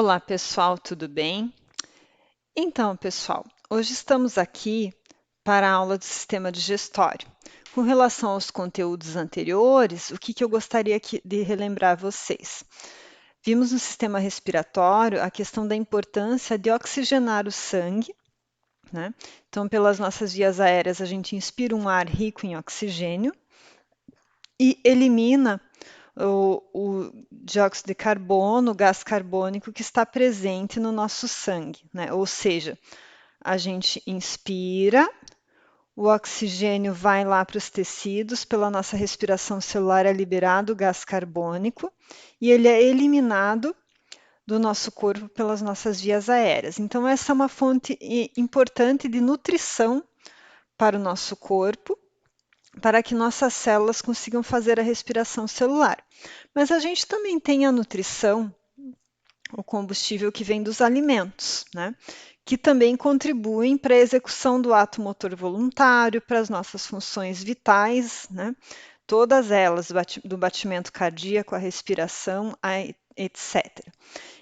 Olá, pessoal, tudo bem? Então, pessoal, hoje estamos aqui para a aula do sistema digestório. Com relação aos conteúdos anteriores, o que eu gostaria de relembrar vocês? Vimos no sistema respiratório a questão da importância de oxigenar o sangue, né? Então, pelas nossas vias aéreas, a gente inspira um ar rico em oxigênio e elimina o dióxido de carbono, o gás carbônico que está presente no nosso sangue, né? Ou seja, a gente inspira, o oxigênio vai lá para os tecidos, pela nossa respiração celular é liberado o gás carbônico e ele é eliminado do nosso corpo pelas nossas vias aéreas. Então, essa é uma fonte importante de nutrição para o nosso corpo, para que nossas células consigam fazer a respiração celular. Mas a gente também tem a nutrição, o combustível que vem dos alimentos, né? Que também contribuem para a execução do ato motor voluntário, para as nossas funções vitais, né? Todas elas, do batimento cardíaco, a respiração, etc.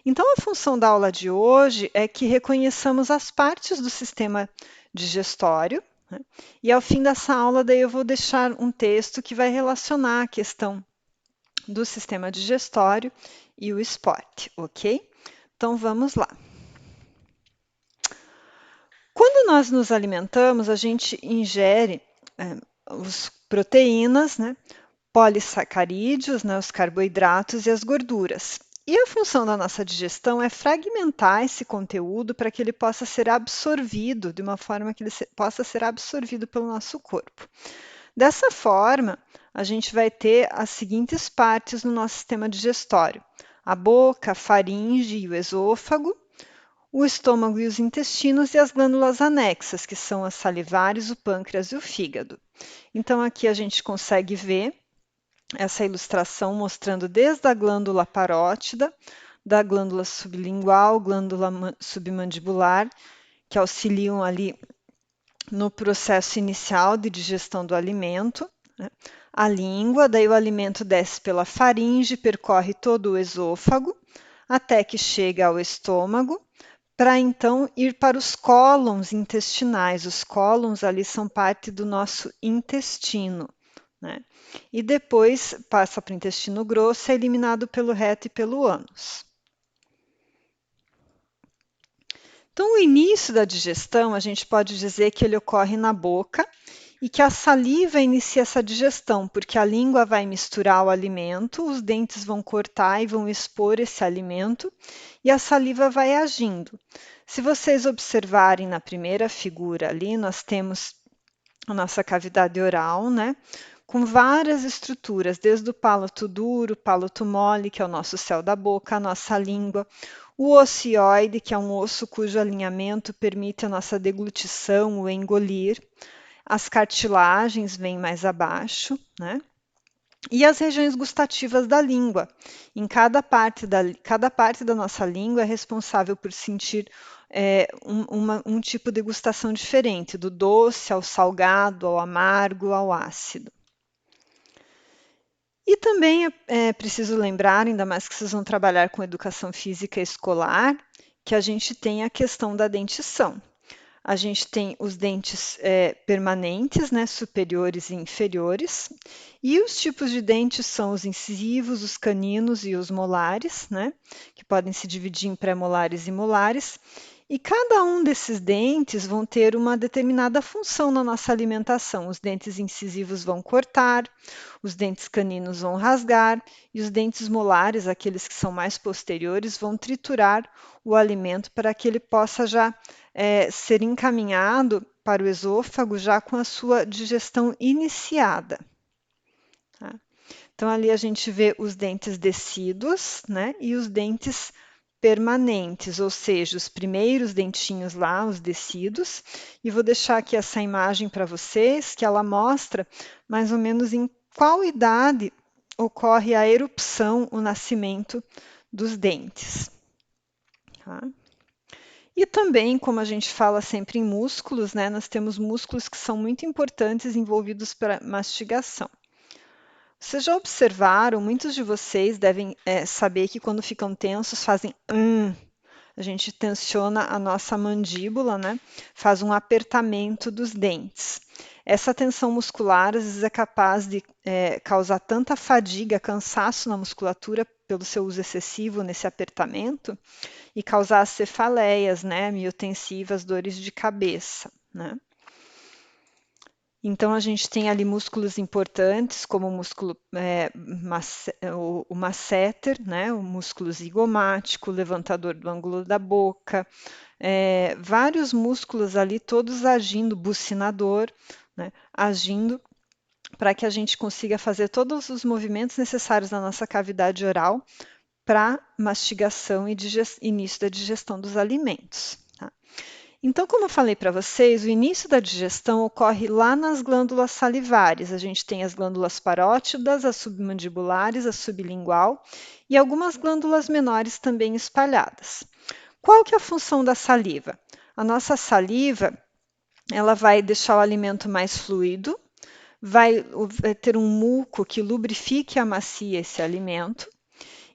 Então, a função da aula de hoje é que reconheçamos as partes do sistema digestório, né? E ao fim dessa aula, daí eu vou deixar um texto que vai relacionar a questão do sistema digestório e o esporte, ok? Então vamos lá. Quando nós nos alimentamos, a gente ingere as proteínas, né, polissacarídeos, né, os carboidratos e as gorduras. E a função da nossa digestão é fragmentar esse conteúdo para que ele possa ser absorvido, de uma forma que ele possa ser absorvido pelo nosso corpo. Dessa forma, a gente vai ter as seguintes partes no nosso sistema digestório: a boca, a faringe e o esôfago, o estômago e os intestinos e as glândulas anexas, que são as salivares, o pâncreas e o fígado. Então, aqui a gente consegue ver essa ilustração mostrando desde a glândula parótida, da glândula sublingual, glândula submandibular, que auxiliam ali no processo inicial de digestão do alimento, né? A língua, daí o alimento desce pela faringe, percorre todo o esôfago, até que chega ao estômago, para então ir para os cólons intestinais. Os cólons ali são parte do nosso intestino, né? E depois passa para o intestino grosso, é eliminado pelo reto e pelo ânus. Então, o início da digestão, a gente pode dizer que ele ocorre na boca e que a saliva inicia essa digestão, porque a língua vai misturar o alimento, os dentes vão cortar e vão expor esse alimento, e a saliva vai agindo. Se vocês observarem na primeira figura ali, nós temos a nossa cavidade oral, né? Com várias estruturas, desde o palato duro, palato mole, que é o nosso céu da boca, a nossa língua, o ocioide, que é um osso cujo alinhamento permite a nossa deglutição, o engolir, as cartilagens vêm mais abaixo, né? E as regiões gustativas da língua. Em cada parte da nossa língua é responsável por sentir um tipo de gustação diferente, do doce ao salgado, ao amargo, ao ácido. E também é preciso lembrar, ainda mais que vocês vão trabalhar com educação física escolar, que a gente tem a questão da dentição. A gente tem os dentes permanentes, né, superiores e inferiores, e os tipos de dentes são os incisivos, os caninos e os molares, né, que podem se dividir em pré-molares e molares. E cada um desses dentes vão ter uma determinada função na nossa alimentação. Os dentes incisivos vão cortar, os dentes caninos vão rasgar e os dentes molares, aqueles que são mais posteriores, vão triturar o alimento para que ele possa já ser encaminhado para o esôfago já com a sua digestão iniciada. Tá? Então, ali a gente vê os dentes decíduos, né, e os dentes permanentes, ou seja, os primeiros dentinhos lá, os decíduos, e vou deixar aqui essa imagem para vocês, que ela mostra mais ou menos em qual idade ocorre a erupção, o nascimento dos dentes. Tá? E também, como a gente fala sempre em músculos, né, nós temos músculos que são muito importantes envolvidos para mastigação. Vocês já observaram, muitos de vocês devem saber que quando ficam tensos fazem A gente tensiona a nossa mandíbula, né? Faz um apertamento dos dentes. Essa tensão muscular, às vezes, é capaz de causar tanta fadiga, cansaço na musculatura pelo seu uso excessivo nesse apertamento e causar cefaleias, né? Miotensivas, dores de cabeça, né? Então, a gente tem ali músculos importantes, como o músculo, o masseter, né, o músculo zigomático, o levantador do ângulo da boca, vários músculos ali, todos agindo, bucinador, né, agindo para que a gente consiga fazer todos os movimentos necessários na nossa cavidade oral para mastigação e início da digestão dos alimentos. Tá? Então, como eu falei para vocês, o início da digestão ocorre lá nas glândulas salivares. A gente tem as glândulas parótidas, as submandibulares, a sublingual e algumas glândulas menores também espalhadas. Qual que é a função da saliva? A nossa saliva, ela vai deixar o alimento mais fluido, vai ter um muco que lubrifique e amacia esse alimento.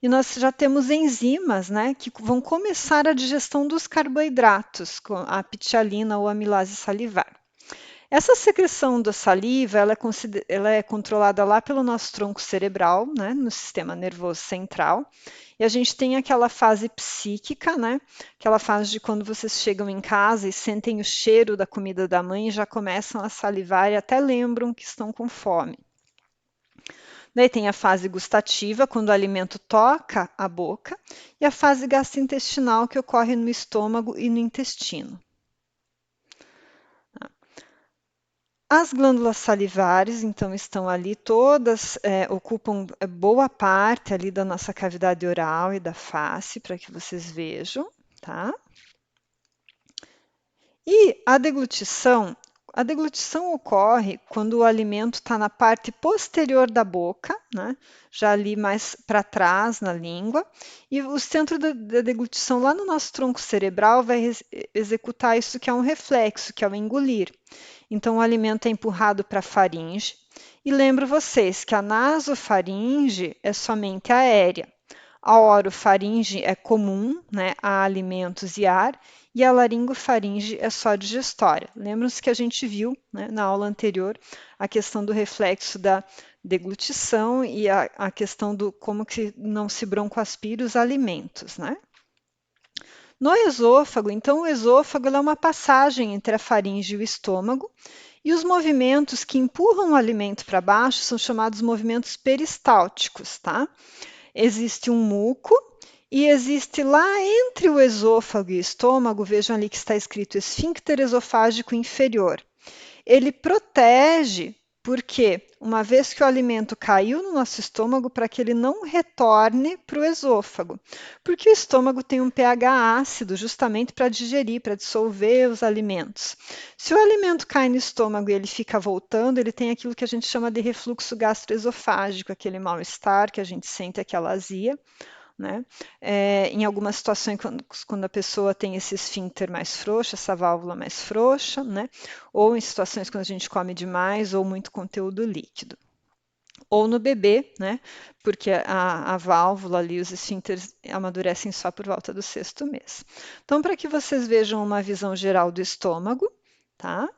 E nós já temos enzimas, né, que vão começar a digestão dos carboidratos, com a pitialina ou amilase salivar. Essa secreção da saliva, ela é controlada lá pelo nosso tronco cerebral, né, no sistema nervoso central. E a gente tem aquela fase psíquica, né, aquela fase de quando vocês chegam em casa e sentem o cheiro da comida da mãe e já começam a salivar e até lembram que estão com fome. Daí tem a fase gustativa, quando o alimento toca a boca, e a fase gastrointestinal, que ocorre no estômago e no intestino. As glândulas salivares, então, estão ali todas, ocupam boa parte ali da nossa cavidade oral e da face, para que vocês vejam, tá? E a deglutição ocorre quando o alimento está na parte posterior da boca, né? Já ali mais para trás na língua, e o centro da deglutição lá no nosso tronco cerebral vai executar isso que é um reflexo, que é o engolir. Então, o alimento é empurrado para a faringe, e lembro vocês que a nasofaringe é somente aérea. A orofaringe é comum, né, a alimentos e ar, e a laringofaringe é só digestória. Lembram-se que a gente viu, né, na aula anterior a questão do reflexo da deglutição e a questão do como que não se broncoaspira os alimentos, né? No esôfago, então, o esôfago é uma passagem entre a faringe e o estômago, e os movimentos que empurram o alimento para baixo são chamados movimentos peristálticos, tá? Existe um muco e existe lá entre o esôfago e o estômago, vejam ali que está escrito esfíncter esofágico inferior. Ele protege, porque uma vez que o alimento caiu no nosso estômago, para que ele não retorne para o esôfago. Porque o estômago tem um pH ácido, justamente para digerir, para dissolver os alimentos. Se o alimento cai no estômago e ele fica voltando, ele tem aquilo que a gente chama de refluxo gastroesofágico, aquele mal-estar que a gente sente, aquela azia. Né? Em algumas situações, quando a pessoa tem esse esfíncter mais frouxo, essa válvula mais frouxa, né? Ou em situações quando a gente come demais ou muito conteúdo líquido. Ou no bebê, né? Porque a válvula ali, os esfíncteres amadurecem só por volta do 6º mês. Então, para que vocês vejam uma visão geral do estômago, tá?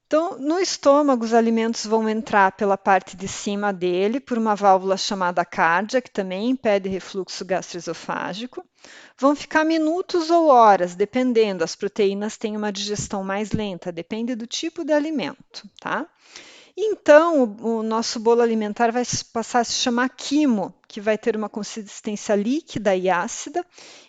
Então, no estômago, os alimentos vão entrar pela parte de cima dele, por uma válvula chamada cárdia, que também impede refluxo gastroesofágico. Vão ficar minutos ou horas, dependendo. As proteínas têm uma digestão mais lenta, depende do tipo de alimento, tá? Então, o nosso bolo alimentar vai passar a se chamar quimo, que vai ter uma consistência líquida e ácida,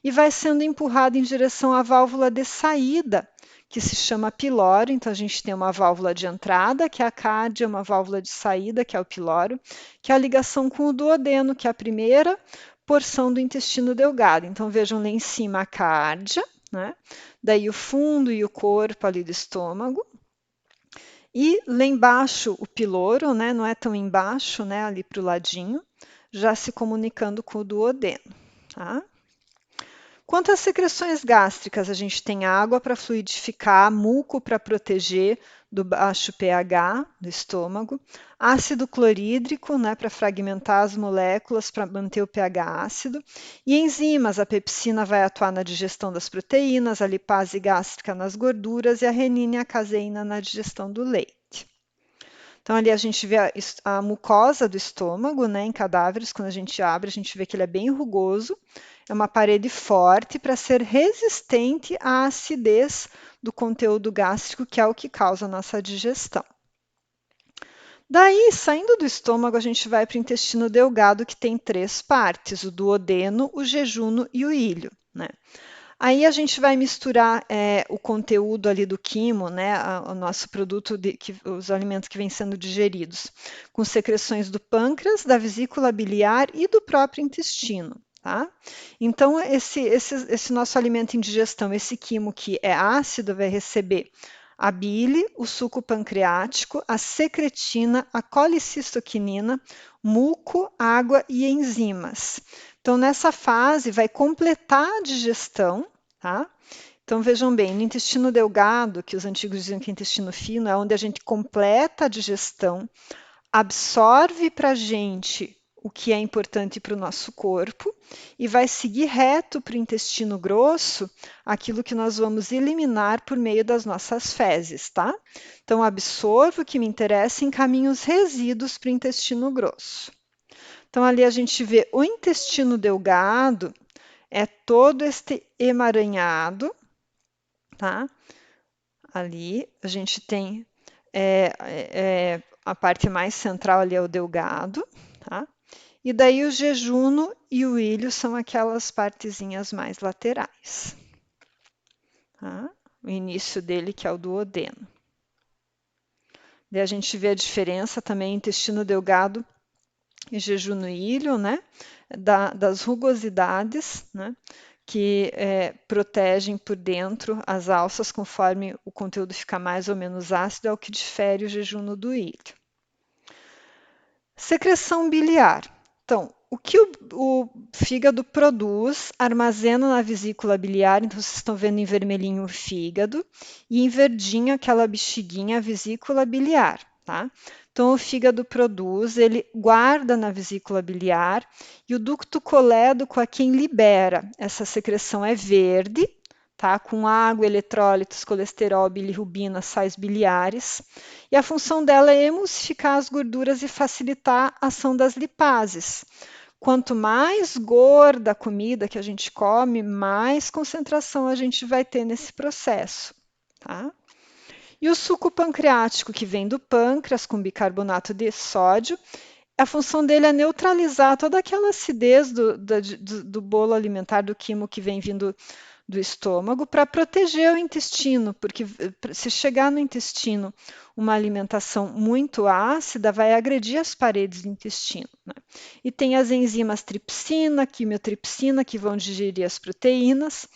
e vai sendo empurrado em direção à válvula de saída, que se chama piloro. Então, a gente tem uma válvula de entrada, que é a cárdia, uma válvula de saída, que é o piloro, que é a ligação com o duodeno, que é a primeira porção do intestino delgado. Então, vejam lá em cima a cárdia, né? Daí o fundo e o corpo ali do estômago. E lá embaixo o piloro, né? Não é tão embaixo, né? Ali para o ladinho, já se comunicando com o duodeno, tá? Quanto às secreções gástricas, a gente tem água para fluidificar, muco para proteger, do baixo pH do estômago, ácido clorídrico, né, para fragmentar as moléculas para manter o pH ácido, e enzimas, a pepsina vai atuar na digestão das proteínas, a lipase gástrica nas gorduras e a renina e a caseína na digestão do leite. Então, ali a gente vê a mucosa do estômago, né, em cadáveres, quando a gente abre, a gente vê que ele é bem rugoso, é uma parede forte para ser resistente à acidez do conteúdo gástrico, que é o que causa a nossa digestão. Daí, saindo do estômago, a gente vai para o intestino delgado, que tem 3 partes, o duodeno, o jejuno e o íleo, né? Aí a gente vai misturar o conteúdo ali do quimo, né, o nosso produto, os alimentos que vêm sendo digeridos, com secreções do pâncreas, da vesícula biliar e do próprio intestino. Tá? Então, esse nosso alimento em digestão, esse quimo que é ácido, vai receber a bile, o suco pancreático, a secretina, a colicistoquinina, muco, água e enzimas. Então, nessa fase, vai completar a digestão, tá? Então, vejam bem, no intestino delgado, que os antigos diziam que é intestino fino, é onde a gente completa a digestão, absorve para a gente o que é importante para o nosso corpo e vai seguir reto para o intestino grosso aquilo que nós vamos eliminar por meio das nossas fezes, tá? Então, absorvo o que me interessa e encaminho os resíduos para o intestino grosso. Então, ali a gente vê o intestino delgado, é todo este emaranhado, tá? Ali a gente tem a parte mais central ali é o delgado, tá? E daí o jejuno e o ilho são aquelas partezinhas mais laterais, tá? O início dele que é o duodeno. Daí a gente vê a diferença também intestino delgado e jejuno e ilho, né? Das rugosidades, né? Que protegem por dentro as alças conforme o conteúdo fica mais ou menos ácido, é o que difere o jejuno do ilho. Secreção biliar. Então, o que o fígado produz, armazena na vesícula biliar, então vocês estão vendo em vermelhinho o fígado, e em verdinho aquela bexiguinha, a vesícula biliar, tá? Então, o fígado produz, ele guarda na vesícula biliar, e o ducto colédoco é quem libera. Essa secreção é verde, tá? Com água, eletrólitos, colesterol, bilirrubina, sais biliares. E a função dela é emulsificar as gorduras e facilitar a ação das lipases. Quanto mais gorda a comida que a gente come, mais concentração a gente vai ter nesse processo, tá? E o suco pancreático, que vem do pâncreas com bicarbonato de sódio, a função dele é neutralizar toda aquela acidez do bolo alimentar, do quimo que vem vindo do estômago, para proteger o intestino, porque se chegar no intestino uma alimentação muito ácida, vai agredir as paredes do intestino, né? E tem as enzimas tripsina, quimiotripsina, que vão digerir as proteínas,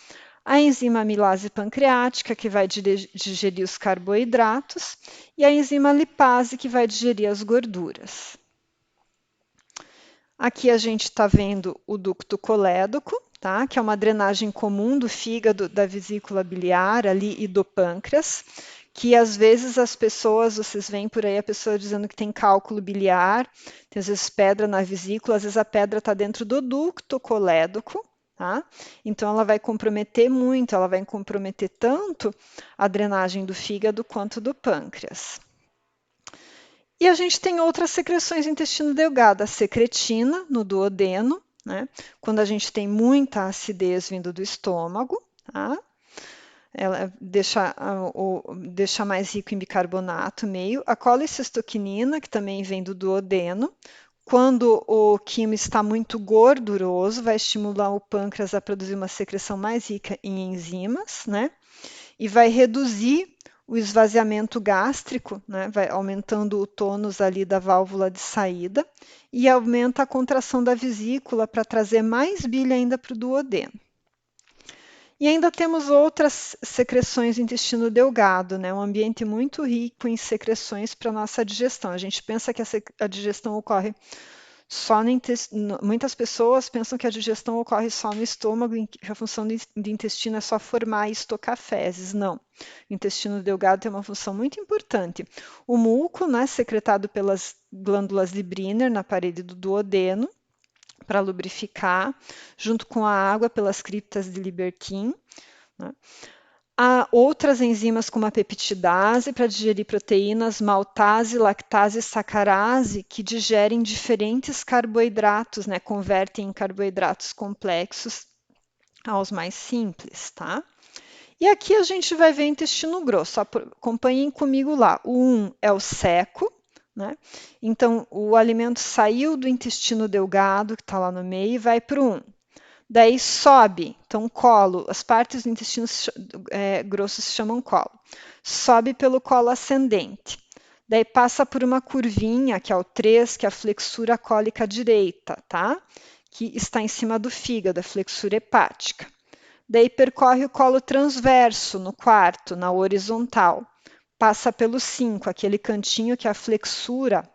a enzima amilase pancreática, que vai digerir os carboidratos, e a enzima lipase, que vai digerir as gorduras. Aqui a gente está vendo o ducto colédoco, tá? Que é uma drenagem comum do fígado, da vesícula biliar ali e do pâncreas, que às vezes as pessoas, vocês veem por aí a pessoa dizendo que tem cálculo biliar, tem às vezes pedra na vesícula, às vezes a pedra está dentro do ducto colédoco, tá? Então ela vai comprometer muito, ela vai comprometer tanto a drenagem do fígado quanto do pâncreas. E a gente tem outras secreções no intestino delgado, a secretina no duodeno, né? Quando a gente tem muita acidez vindo do estômago, tá? Ela deixa mais rico em bicarbonato meio. A colicistoquinina, que também vem do duodeno. Quando o quimo está muito gorduroso, vai estimular o pâncreas a produzir uma secreção mais rica em enzimas, né? E vai reduzir o esvaziamento gástrico, né? Vai aumentando o tônus ali da válvula de saída e aumenta a contração da vesícula para trazer mais bile ainda para o duodeno. E ainda temos outras secreções do intestino delgado, né? Um ambiente muito rico em secreções para a nossa digestão. A gente pensa que a digestão ocorre Muitas pessoas pensam que a digestão ocorre só no estômago e que a função do intestino é só formar e estocar fezes. Não. O intestino delgado tem uma função muito importante. O muco, né, secretado pelas glândulas de Briner na parede do duodeno, para lubrificar, junto com a água pelas criptas de Liberquim, né? Há outras enzimas como a peptidase para digerir proteínas, maltase, lactase e sacarase que digerem diferentes carboidratos, né? Convertem em carboidratos complexos aos mais simples, tá? E aqui a gente vai ver intestino grosso. Acompanhem comigo lá. O 1 é o seco, né? Então o alimento saiu do intestino delgado, que está lá no meio, e vai para o 1. Daí sobe, então colo, as partes do intestino grosso se chamam colo. Sobe pelo colo ascendente. Daí passa por uma curvinha, que é o 3, que é a flexura cólica direita, tá? Que está em cima do fígado, a flexura hepática. Daí percorre o colo transverso, no 4, na horizontal. Passa pelo 5, aquele cantinho que é a flexura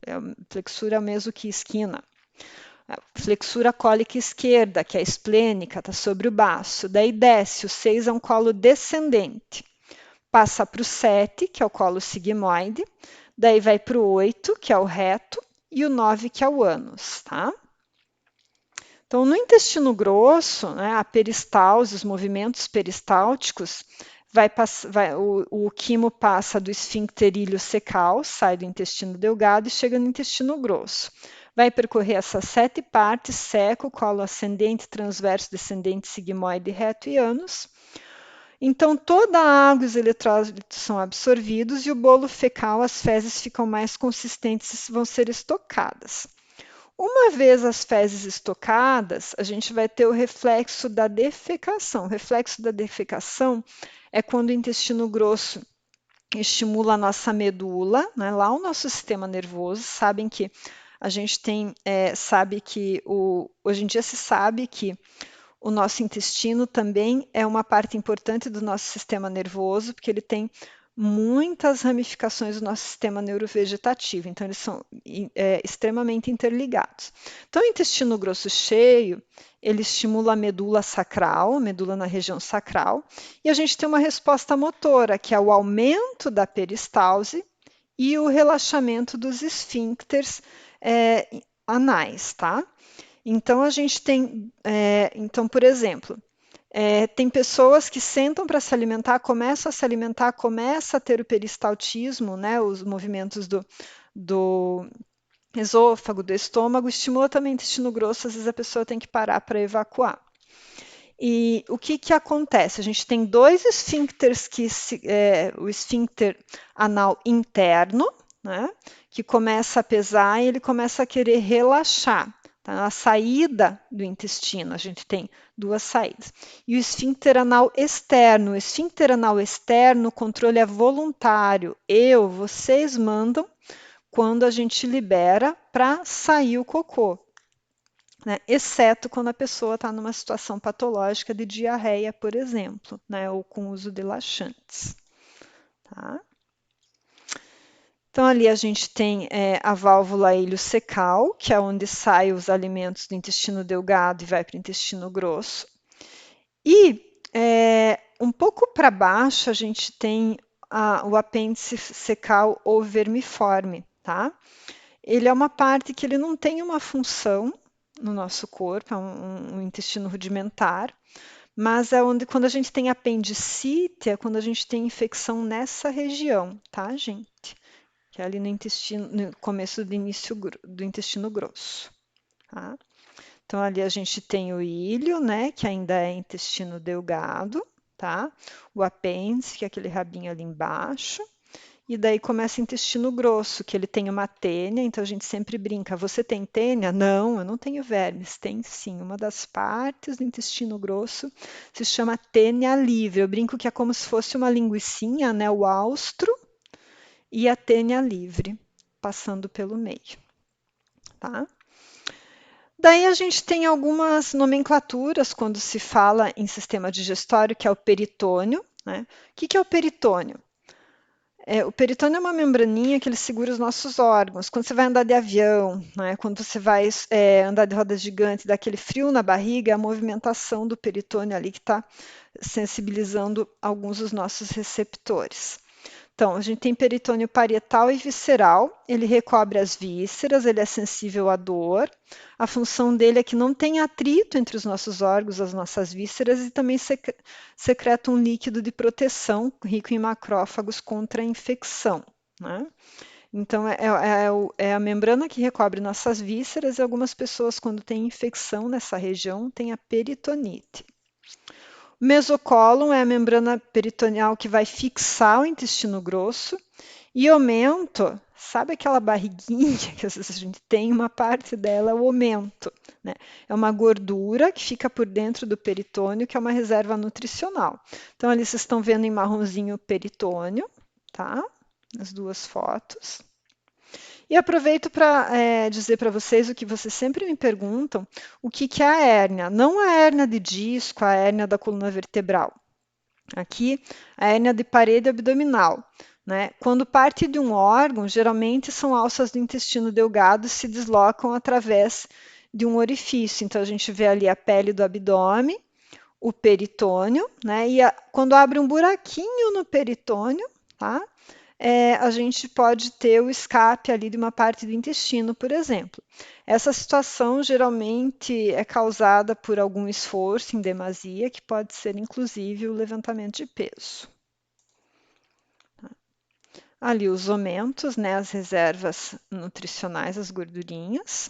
é o mesmo que esquina. Flexura cólica esquerda, que é a esplênica, está sobre o baço. Daí desce, o 6 é um colo descendente. Passa para o 7, que é o colo sigmoide. Daí vai para o 8, que é o reto, e o 9, que é o ânus, tá? Então, no intestino grosso, né, a peristalse, os movimentos peristálticos, o quimo passa do esfíncter iliocecal, sai do intestino delgado e chega no intestino grosso. Vai percorrer essas 7 partes: seco, colo ascendente, transverso, descendente, sigmoide, reto e ânus. Então, toda a água e os eletrólitos são absorvidos e o bolo fecal, as fezes ficam mais consistentes e vão ser estocadas. Uma vez as fezes estocadas, a gente vai ter o reflexo da defecação. O reflexo da defecação é quando o intestino grosso estimula a nossa medula, né? Lá o nosso sistema nervoso. Sabem que a gente tem, hoje em dia se sabe que o nosso intestino também é uma parte importante do nosso sistema nervoso, porque ele tem muitas ramificações do nosso sistema neurovegetativo, então eles são extremamente interligados. Então, o intestino grosso cheio, ele estimula a medula sacral, a medula na região sacral, e a gente tem uma resposta motora, que é o aumento da peristalse e o relaxamento dos esfíncteres anais, tá? Então, a gente tem, por exemplo, tem pessoas que sentam para se alimentar, começam a se alimentar, começa a ter o peristaltismo, né, os movimentos do esôfago, do estômago, estimula também o intestino grosso, às vezes a pessoa tem que parar para evacuar. E o que acontece? A gente tem 2 esfíncteres, o esfíncter anal interno, né, que começa a pesar e ele começa a querer relaxar. Tá? A saída do intestino, a gente tem 2 saídas. E o esfíncter anal externo. O esfíncter anal externo, o controle é voluntário. Vocês mandam quando a gente libera para sair o cocô. Né? Exceto quando a pessoa está numa situação patológica de diarreia, por exemplo, né? Ou com uso de laxantes. Tá? Então, ali a gente tem a válvula iliocecal, que é onde saem os alimentos do intestino delgado e vai para o intestino grosso. E um pouco para baixo a gente tem o apêndice cecal ou vermiforme, tá? Ele é uma parte que ele não tem uma função no nosso corpo, é um intestino rudimentar, mas é onde, quando a gente tem apendicite, é quando a gente tem infecção nessa região, tá, gente? Que é ali no intestino, no começo do início do intestino grosso, tá? Então, ali a gente tem o íleo, né, que ainda é intestino delgado, tá? O apêndice, que é aquele rabinho ali embaixo. E daí começa o intestino grosso, que ele tem uma tênia, então a gente sempre brinca: você tem tênia? Não, eu não tenho vermes. Tem sim, uma das partes do intestino grosso se chama tênia livre. Eu brinco que é como se fosse uma linguicinha, né? O austro e a tênia livre, passando pelo meio, tá? Daí a gente tem algumas nomenclaturas quando se fala em sistema digestório, que é o peritônio, né? O que é o peritônio? O peritônio é uma membraninha que ele segura os nossos órgãos. Quando você vai andar de avião, né, quando você vai andar de roda gigante, dá aquele frio na barriga, é a movimentação do peritônio ali que está sensibilizando alguns dos nossos receptores. Então, a gente tem peritônio parietal e visceral, ele recobre as vísceras, ele é sensível à dor. A função dele é que não tem atrito entre os nossos órgãos, as nossas vísceras, e também secreta um líquido de proteção rico em macrófagos contra a infecção, né? Então, é a membrana que recobre nossas vísceras e algumas pessoas, quando têm infecção nessa região, têm a peritonite. O mesocólon é a membrana peritoneal que vai fixar o intestino grosso. E omento, sabe aquela barriguinha que às vezes a gente tem? Uma parte dela é o omento, né? É uma gordura que fica por dentro do peritônio, que é uma reserva nutricional. Então, ali vocês estão vendo em marronzinho o peritônio, tá? As duas fotos. E aproveito para dizer para vocês o que vocês sempre me perguntam, o que é a hérnia? Não a hérnia de disco, a hérnia da coluna vertebral. Aqui, a hérnia de parede abdominal. Né? Quando parte de um órgão, geralmente são alças do intestino delgado que se deslocam através de um orifício. Então, a gente vê ali a pele do abdômen, o peritônio, né? E quando abre um buraquinho no peritônio, tá? A gente pode ter o escape ali de uma parte do intestino, por exemplo. Essa situação geralmente é causada por algum esforço em demasia, que pode ser inclusive o levantamento de peso. Ali os omentos, né, as reservas nutricionais, as gordurinhas.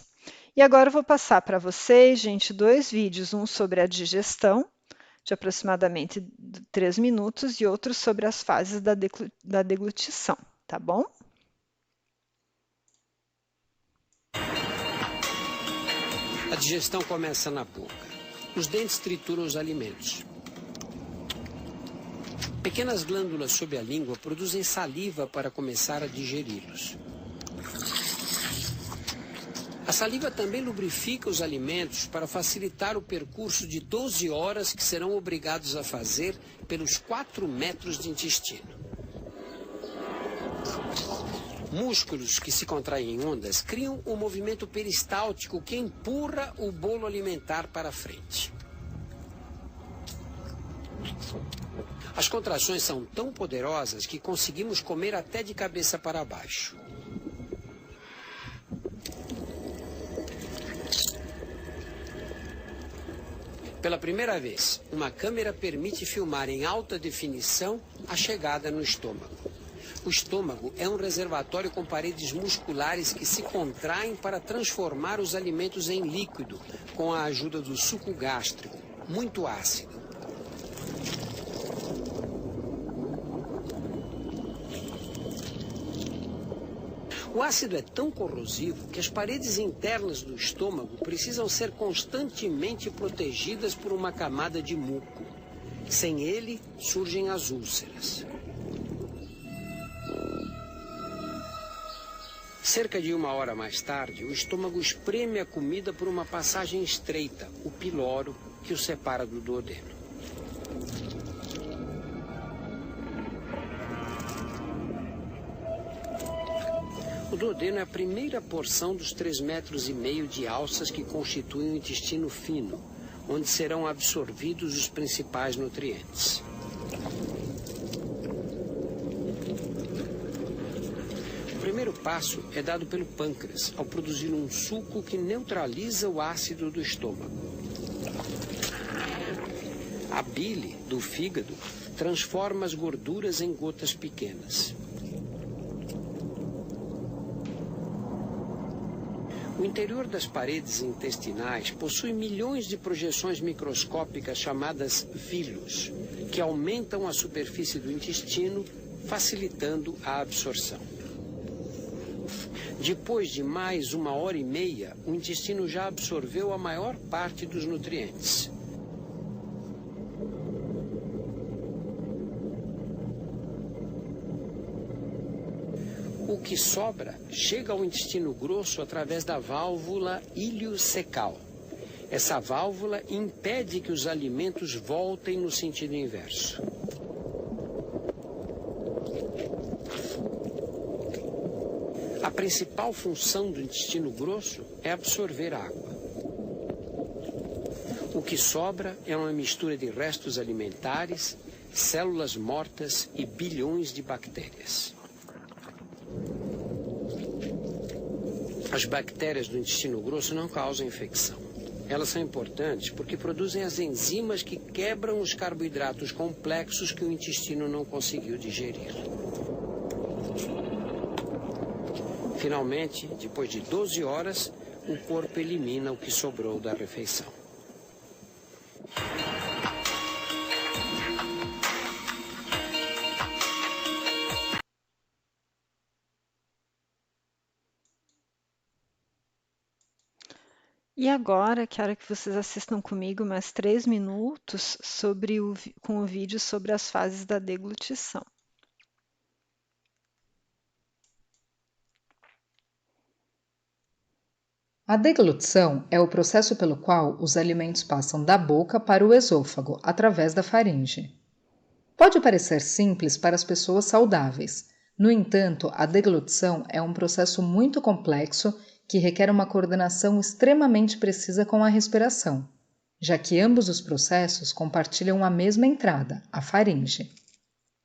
E agora eu vou passar para vocês, gente, 2 vídeos, um sobre a digestão, de aproximadamente 3 minutos, e outro sobre as fases da deglutição, tá bom? A digestão começa na boca. Os dentes trituram os alimentos. Pequenas glândulas sob a língua produzem saliva para começar a digeri-los. A saliva também lubrifica os alimentos para facilitar o percurso de 12 horas que serão obrigados a fazer pelos 4 metros de intestino. Músculos que se contraem em ondas criam um movimento peristáltico que empurra o bolo alimentar para frente. As contrações são tão poderosas que conseguimos comer até de cabeça para baixo. Pela primeira vez, uma câmera permite filmar em alta definição a chegada no estômago. O estômago é um reservatório com paredes musculares que se contraem para transformar os alimentos em líquido, com a ajuda do suco gástrico, muito ácido. O ácido é tão corrosivo que as paredes internas do estômago precisam ser constantemente protegidas por uma camada de muco. Sem ele, surgem as úlceras. Cerca de 1 hora mais tarde, o estômago espreme a comida por uma passagem estreita, o piloro, que o separa do duodeno. O duodeno é a primeira porção dos 3,5 metros de alças que constituem o intestino fino, onde serão absorvidos os principais nutrientes. O primeiro passo é dado pelo pâncreas, ao produzir um suco que neutraliza o ácido do estômago. A bile do fígado transforma as gorduras em gotas pequenas. O interior das paredes intestinais possui milhões de projeções microscópicas chamadas vilos, que aumentam a superfície do intestino, facilitando a absorção. Depois de mais 1h30, o intestino já absorveu a maior parte dos nutrientes. O que sobra chega ao intestino grosso através da válvula iliocecal. Essa válvula impede que os alimentos voltem no sentido inverso. principal função do intestino grosso é absorver água. O que sobra é uma mistura de restos alimentares, células mortas e bilhões de bactérias. As bactérias do intestino grosso não causam infecção. Elas são importantes porque produzem as enzimas que quebram os carboidratos complexos que o intestino não conseguiu digerir. Finalmente, depois de 12 horas, o corpo elimina o que sobrou da refeição. E agora, quero que vocês assistam comigo mais 3 minutos com o vídeo sobre as fases da deglutição. A deglutição é o processo pelo qual os alimentos passam da boca para o esôfago, através da faringe. Pode parecer simples para as pessoas saudáveis. No entanto, a deglutição é um processo muito complexo que requer uma coordenação extremamente precisa com a respiração, já que ambos os processos compartilham a mesma entrada, a faringe.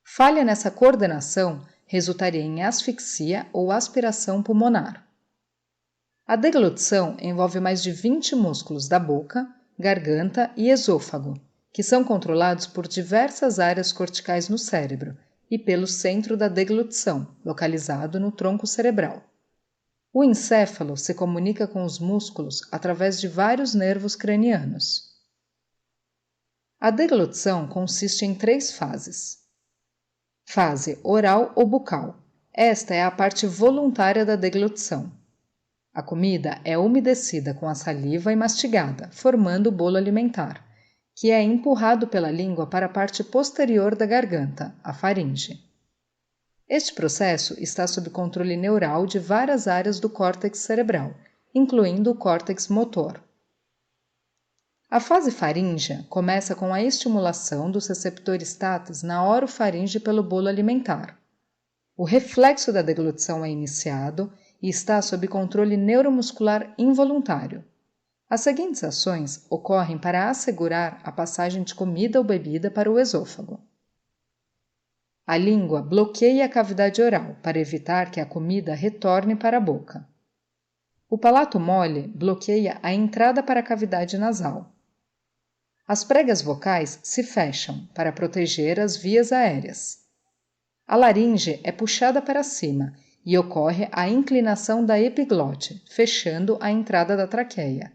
Falha nessa coordenação resultaria em asfixia ou aspiração pulmonar. A deglutição envolve mais de 20 músculos da boca, garganta e esôfago, que são controlados por diversas áreas corticais no cérebro e pelo centro da deglutição, localizado no tronco cerebral. O encéfalo se comunica com os músculos através de vários nervos cranianos. A deglutição consiste em 3 fases. Fase oral ou bucal. Esta é a parte voluntária da deglutição. A comida é umedecida com a saliva e mastigada, formando o bolo alimentar, que é empurrado pela língua para a parte posterior da garganta, a faringe. Este processo está sob controle neural de várias áreas do córtex cerebral, incluindo o córtex motor. A fase faríngea começa com a estimulação dos receptores táteis na orofaringe pelo bolo alimentar. O reflexo da deglutição é iniciado e está sob controle neuromuscular involuntário. As seguintes ações ocorrem para assegurar a passagem de comida ou bebida para o esôfago. A língua bloqueia a cavidade oral para evitar que a comida retorne para a boca. O palato mole bloqueia a entrada para a cavidade nasal. As pregas vocais se fecham para proteger as vias aéreas. A laringe é puxada para cima e ocorre a inclinação da epiglote, fechando a entrada da traqueia.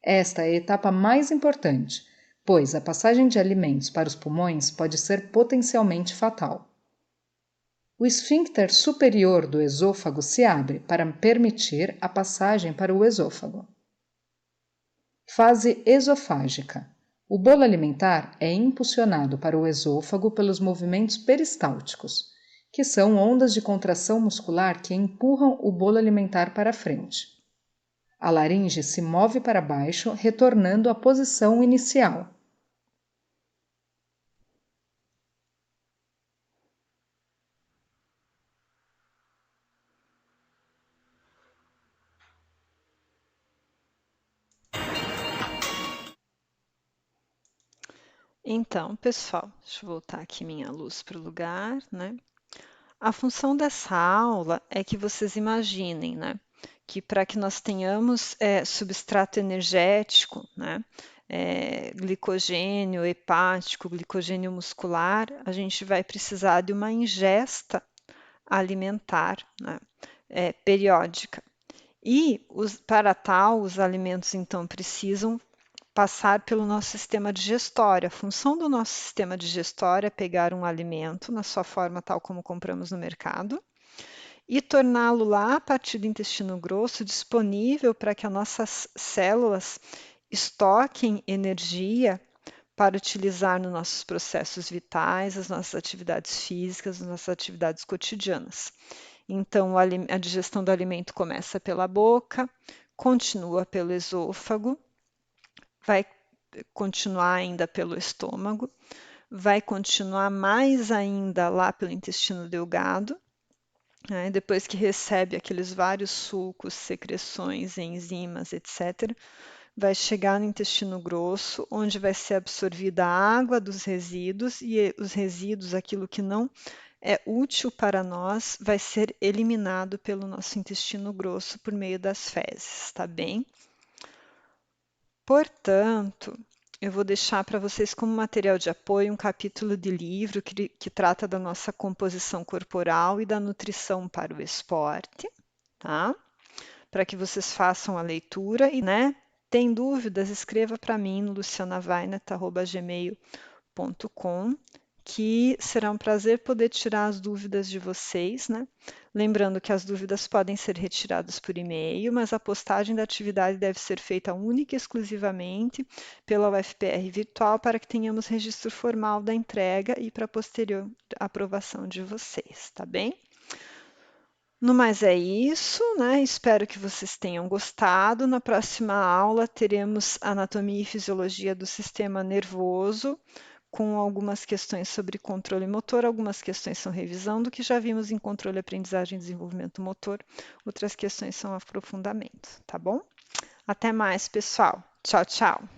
Esta é a etapa mais importante, pois a passagem de alimentos para os pulmões pode ser potencialmente fatal. O esfíncter superior do esôfago se abre para permitir a passagem para o esôfago. Fase esofágica. O bolo alimentar é impulsionado para o esôfago pelos movimentos peristálticos, que são ondas de contração muscular que empurram o bolo alimentar para frente. A laringe se move para baixo, retornando à posição inicial. Então, pessoal, deixa eu voltar aqui minha luz para o lugar, né? A função dessa aula é que vocês imaginem, né, que para que nós tenhamos substrato energético, né, glicogênio hepático, glicogênio muscular, a gente vai precisar de uma ingesta alimentar, né, periódica. E para tal, os alimentos então precisam passar pelo nosso sistema digestório. A função do nosso sistema digestório é pegar um alimento na sua forma tal como compramos no mercado e torná-lo lá a partir do intestino grosso disponível para que as nossas células estoquem energia para utilizar nos nossos processos vitais, as nossas atividades físicas, as nossas atividades cotidianas. Então, a digestão do alimento começa pela boca, continua pelo esôfago, vai continuar ainda pelo estômago, vai continuar mais ainda lá pelo intestino delgado né? Depois que recebe aqueles vários sucos, secreções, enzimas, etc., vai chegar no intestino grosso, onde vai ser absorvida a água dos resíduos e os resíduos, aquilo que não é útil para nós, vai ser eliminado pelo nosso intestino grosso por meio das fezes, tá bem? Portanto, eu vou deixar para vocês como material de apoio um capítulo de livro que trata da nossa composição corporal e da nutrição para o esporte, tá? Para que vocês façam a leitura e, né? Tem dúvidas, escreva para mim no lucianavainet@gmail.com, que será um prazer poder tirar as dúvidas de vocês, né? Lembrando que as dúvidas podem ser retiradas por e-mail, mas a postagem da atividade deve ser feita única e exclusivamente pela UFPR Virtual para que tenhamos registro formal da entrega e para posterior aprovação de vocês, tá bem? No mais é isso, né? Espero que vocês tenham gostado. Na próxima aula teremos anatomia e fisiologia do sistema nervoso, com algumas questões sobre controle motor, algumas questões são revisão do que já vimos em controle, aprendizagem e desenvolvimento motor, outras questões são aprofundamento, tá bom? Até mais, pessoal. Tchau, tchau.